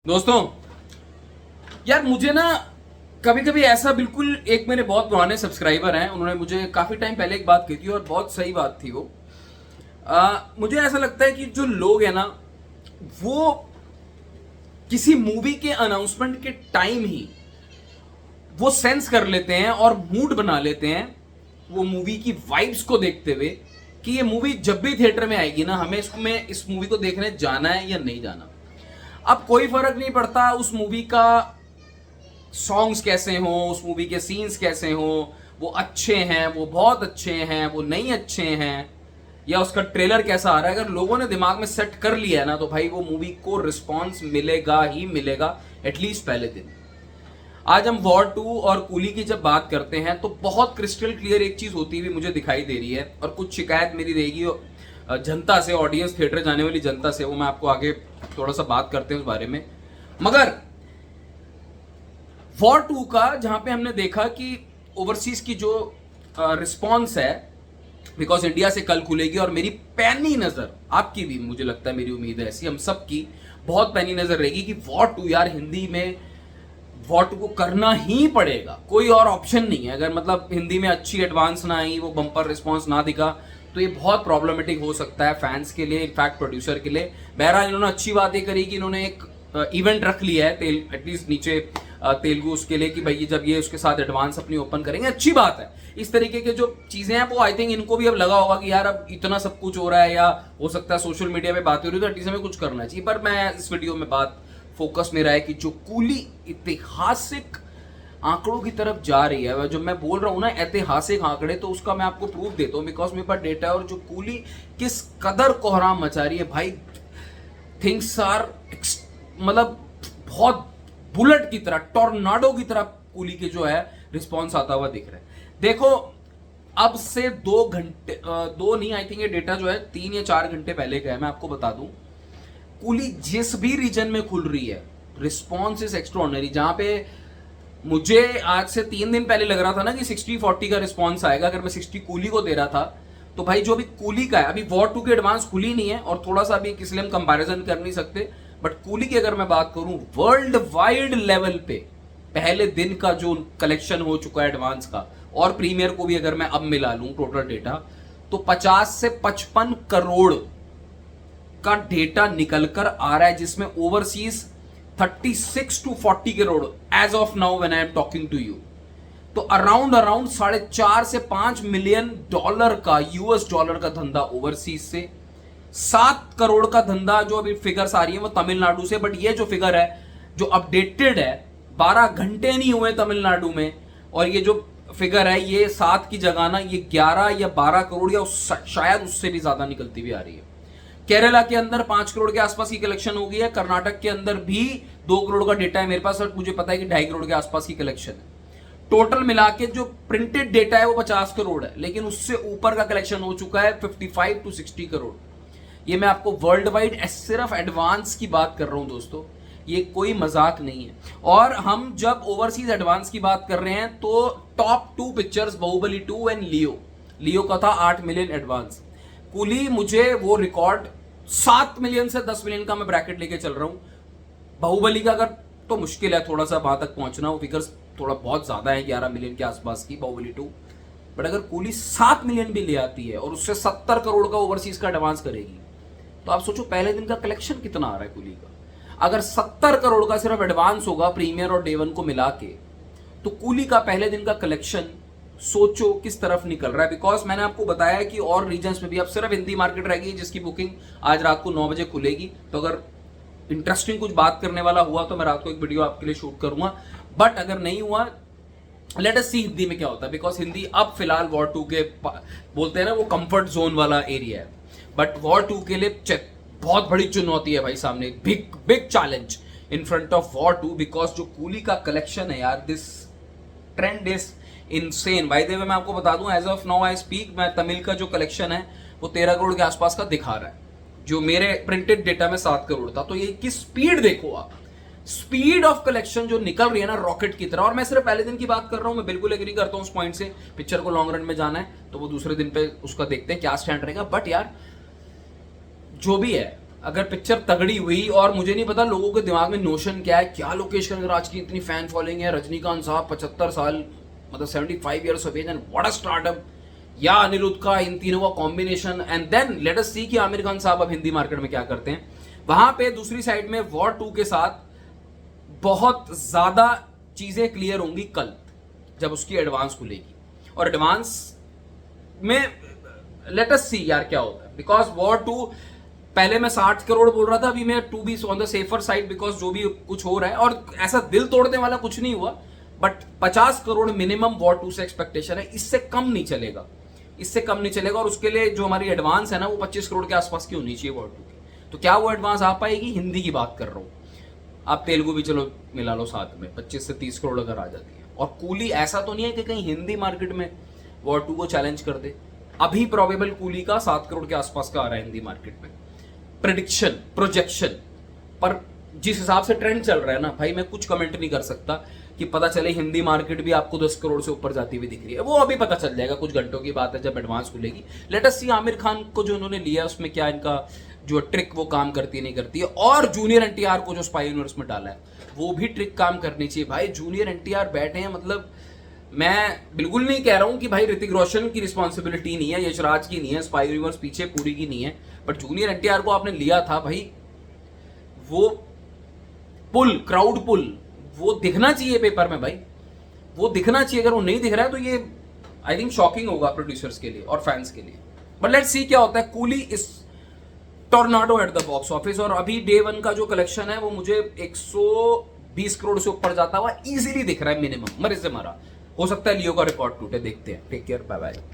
दोस्तों यार मुझे ना कभी कभी ऐसा बिल्कुल एक मेरे बहुत पुराने सब्सक्राइबर हैं, उन्होंने मुझे काफी टाइम पहले एक बात कही थी और बहुत सही बात थी वो। मुझे ऐसा लगता है कि जो लोग हैं ना वो किसी मूवी के अनाउंसमेंट के टाइम ही वो सेंस कर लेते हैं और मूड बना लेते हैं वो मूवी की वाइब्स को देखते हुए कि ये मूवी जब भी थिएटर में आएगी ना हमें इसमें इस मूवी को देखने जाना है या नहीं जाना। अब कोई फर्क नहीं पड़ता उस मूवी का सॉन्ग्स कैसे हो, उस मूवी के सीन्स कैसे हो, वो अच्छे हैं, वो बहुत अच्छे हैं, वो नहीं अच्छे हैं, या उसका ट्रेलर कैसा आ रहा है। अगर लोगों ने दिमाग में सेट कर लिया है ना तो भाई वो मूवी को रिस्पॉन्स मिलेगा ही मिलेगा एटलीस्ट पहले दिन। आज हम वॉर 2 और कूली की जब बात करते हैं तो बहुत क्रिस्टल क्लियर एक चीज होती हुई मुझे दिखाई दे रही है और कुछ शिकायत मेरी रहेगी जनता से, ऑडियंस, थिएटर जाने वाली जनता से, वो मैं आपको आगे थोड़ा सा बात करते हैं उस बारे में। मगर वॉर 2 का जहां पे हमने देखा कि ओवरसीज की जो रिस्पॉन्स है, बिकॉज इंडिया से कल खुलेगी और मेरी पैनी नजर, आपकी भी मुझे लगता है, मेरी उम्मीद है ऐसी, हम सबकी बहुत पैनी नजर रहेगी कि वॉर 2 यार हिंदी में वॉर 2 को करना ही पड़ेगा, कोई और ऑप्शन नहीं है। अगर मतलब हिंदी में अच्छी एडवांस ना आई, वो बम्पर रिस्पॉन्स ना दिखा तो ये बहुत प्रॉब्लमेटिक हो सकता है फैंस के लिए, इनफैक्ट प्रोड्यूसर के लिए। बहरहाल इन्होंने अच्छी बात ये करी कि इन्होंने एक इवेंट रख लिया है एटलीस्ट नीचे तेलुगु उसके लिए कि भाई जब ये उसके साथ एडवांस अपनी ओपन करेंगे, अच्छी बात है। इस तरीके के जो चीजें हैं वो आई थिंक इनको भी अब लगा होगा कि यार अब इतना सब कुछ हो रहा है, या हो सकता है सोशल मीडिया पे बातें हो रही है तो एटलीस्ट हमें कुछ करना चाहिए। पर मैं इस वीडियो में बात फोकस मेरा है कि जो कूली ऐतिहासिक आंकड़ों की तरफ जा रही है, जो मैं बोल रहा हूं ना ऐतिहासिक आंकड़े, तो उसका मैं आपको प्रूफ देता हूं बिकॉज मेरे पास डेटा है। और जो कूली किस कदर कोहराम मचा रही है भाई, थिंग्स आर मतलब बहुत बुलेट की तरह, टॉर्नाडो की तरह कूली के जो है रिस्पॉन्स आता हुआ दिख रहा है। देखो अब से 2 घंटे, 2 नहीं, आई थिंक ये डेटा जो है 3 या 4 घंटे पहले का है, मैं आपको बता दूं कूली जिस भी रीजन में खुल रही है रिस्पॉन्स इज एक्स्ट्राऑर्डिनरी। जहां पे मुझे आज से 3 दिन पहले लग रहा था ना कि 60-40 का रिस्पॉन्स आएगा, अगर मैं 60 कूली को दे रहा था, तो भाई जो अभी कूली का है, अभी वॉर 2 की एडवांस खुली नहीं है और थोड़ा सा अभी इसलिए हम कंपैरिजन कर नहीं सकते, बट कूली की अगर मैं बात करूं वर्ल्ड वाइड लेवल पे पहले दिन का जो कलेक्शन हो चुका है एडवांस का, और प्रीमियर को भी अगर मैं अब मिला लूं टोटल डेटा, तो 50 से 55 करोड़ का डेटा निकलकर आ रहा है, जिसमें overseas 36 to 40 crore as of now when I am talking to you. तो अराउंड 4.5 से 5 मिलियन डॉलर का, यूएस डॉलर का धंधा ओवरसीज से, 7 करोड़ का धंधा जो अभी फिगर्स आ रही है वो तमिलनाडु से। बट ये जो फिगर है जो अपडेटेड है, 12 घंटे नहीं हुए तमिलनाडु में, और ये जो फिगर है ये 7 की जगह ना ये 11 या 12 करोड़ या शायद उससे भी ज्यादा निकलती हुई आ रही है। केरला के अंदर 5 करोड़ के आसपास की कलेक्शन हो गई है, कर्नाटक के अंदर भी 2 करोड़ का डेटा है मेरे पास, और मुझे पता है कि 2.5 करोड़ के आसपास की कलेक्शन है। टोटल मिला के जो प्रिंटेड डेटा है वो 50 करोड़ है, लेकिन उससे ऊपर का कलेक्शन हो चुका है 55 to 60 करोड़। ये मैं आपको वर्ल्ड वाइड सिर्फ एडवांस की बात कर रहा हूं दोस्तों, ये कोई मजाक नहीं है। और हम जब ओवरसीज एडवांस की बात कर रहे हैं तो टॉप 2 पिक्चर्स बाहुबली 2 एंड लियो का था 8 मिलियन एडवांस। कूली मुझे वो रिकॉर्ड 7 मिलियन से 10 मिलियन का मैं ब्रैकेट लेके चल रहा हूं। बाहुबली का अगर तो मुश्किल है थोड़ा सा वहां तक पहुंचना, वो फिगर्स थोड़ा बहुत ज्यादा है, 11 मिलियन के आसपास की बाहुबली 2। बट अगर कूली 7 मिलियन भी ले आती है और उससे 70 करोड़ का ओवरसीज का एडवांस करेगी, तो आप सोचो पहले दिन का कलेक्शन कितना आ रहा है कूली का। अगर 70 करोड़ का सिर्फ एडवांस होगा प्रीमियर और डे 1 को मिला के, तो कूली का पहले दिन का कलेक्शन सोचो किस तरफ निकल रहा है। बिकॉज मैंने आपको बताया कि और रीजन्स में भी अब सिर्फ हिंदी मार्केट रहेगी जिसकी बुकिंग आज रात को 9 बजे खुलेगी। तो अगर इंटरेस्टिंग कुछ बात करने वाला हुआ तो मैं रात को एक वीडियो आपके लिए शूट करूंगा, बट अगर नहीं हुआ लेट अस सी हिंदी में क्या होता है। बिकॉज हिंदी अब फिलहाल वॉर 2 के बोलते हैं ना वो कंफर्ट जोन वाला एरिया है, बट वॉर 2 के लिए बहुत बड़ी चुनौती है भाई सामने, big big challenge in front of War 2। Because जो कूली का कलेक्शन है यार, this trend is insane. By the way मैं आपको बता दूं as of now I speak, मैं तमिल का जो कलेक्शन है वो 13 करोड़ के आसपास का दिखा रहा है, जो मेरे प्रिंटेड डेटा में 7 करोड़ था। तो ये की स्पीड देखो आप, स्पीड ऑफ कलेक्शन जो निकल रही है ना रॉकेट की तरह। और मैं सिर्फ पहले दिन की बात कर रहा हूं, मैं बिल्कुल एग्री करता हूं उस पॉइंट से, पिक्चर को लॉन्ग रन में जाना है तो वो दूसरे दिन पे उसका देखते हैं क्या स्टैंड रहेगा। बट यार जो भी है अगर पिक्चर तगड़ी हुई, और मुझे नहीं पता लोगों के दिमाग में नोशन क्या है, क्या लोकेश कनगराज की इतनी फैन फॉलोइंग है, रजनीकांत साहब 75 साल, मतलब 75 years of age and what a startup, या अनिरुद्ध का, इन तीनों का combination, and then let us see कि आमिर खान साहब अब हिंदी मार्केट में क्या करते हैं। वहां पे दूसरी साइड में वॉर 2 के साथ बहुत ज्यादा चीजें क्लियर होंगी कल, जब उसकी एडवांस खुलेगी, और एडवांस में लेट अस सी यार क्या होता है, बिकॉज वॉर 2 पहले मैं 60 करोड़ बोल रहा था, अभी मैं to be on the safer side, because जो भी कुछ हो रहा है, और ऐसा दिल तोड़ने वाला कुछ नहीं हुआ, बट 50 करोड़ मिनिमम वॉर 2 से एक्सपेक्टेशन है, इससे कम नहीं चलेगा, इससे कम नहीं चलेगा। और उसके लिए जो हमारी एडवांस है ना, वो 25 करोड़ के आसपास की होनी चाहिए वॉर 2 की। तो क्या वो एडवांस आ पाएगी? हिंदी की बात कर रहा हूँ, आप तेलुगु भी चलो मिला लो साथ में, 25 से 30 करोड़ अगर आ जाती है। और कूली ऐसा तो नहीं है कि कहीं हिंदी मार्केट में वॉर 2 को चैलेंज कर दे, अभी प्रोबेबल कूली का 7 करोड़ के आसपास का आ रहा है हिंदी मार्केट में, प्रेडिक्शन, प्रोजेक्शन। पर जिस हिसाब से ट्रेंड चल रहा है ना भाई, मैं कुछ कमेंट नहीं कर सकता कि पता चले हिंदी मार्केट भी आपको 10 करोड़ से ऊपर जाती हुई दिख रही है, वो अभी पता चल जाएगा, कुछ घंटों की बात है जब एडवांस खुलेगी। लेट अस सी आमिर खान को जो उन्होंने लिया उसमें क्या इनका जो ट्रिक वो काम करती है नहीं करती है, और जूनियर एनटीआर को जो स्पाई यूनिवर्स में डाला है वो भी ट्रिक काम करनी चाहिए भाई। जूनियर एनटीआर बैठे हैं, मतलब मैं बिल्कुल नहीं कह रहा हूं कि भाई ऋतिक रोशन की रिस्पॉन्सिबिलिटी नहीं है, यशराज की नहीं है, स्पाई यूनिवर्स पीछे पूरी की नहीं है, बट जूनियर एनटीआर को आपने लिया था भाई, वो पुल, क्राउड पुल, वो दिखना चाहिए पेपर में भाई, वो दिखना चाहिए। अगर वो नहीं दिख रहा है तो ये आई थिंक शॉकिंग होगा प्रोड्यूसर्स के लिए और फैंस के लिए। बट लेट्स सी क्या होता है। कूली इस tornado at the box office, और अभी डे 1 का जो कलेक्शन है वो मुझे 120 करोड़ से ऊपर जाता हुआ इजीली दिख रहा है मिनिमम, मरे से मरा। हो सकता है लियो का रिकॉर्ड टूटे, देखते हैं। Take care, bye bye.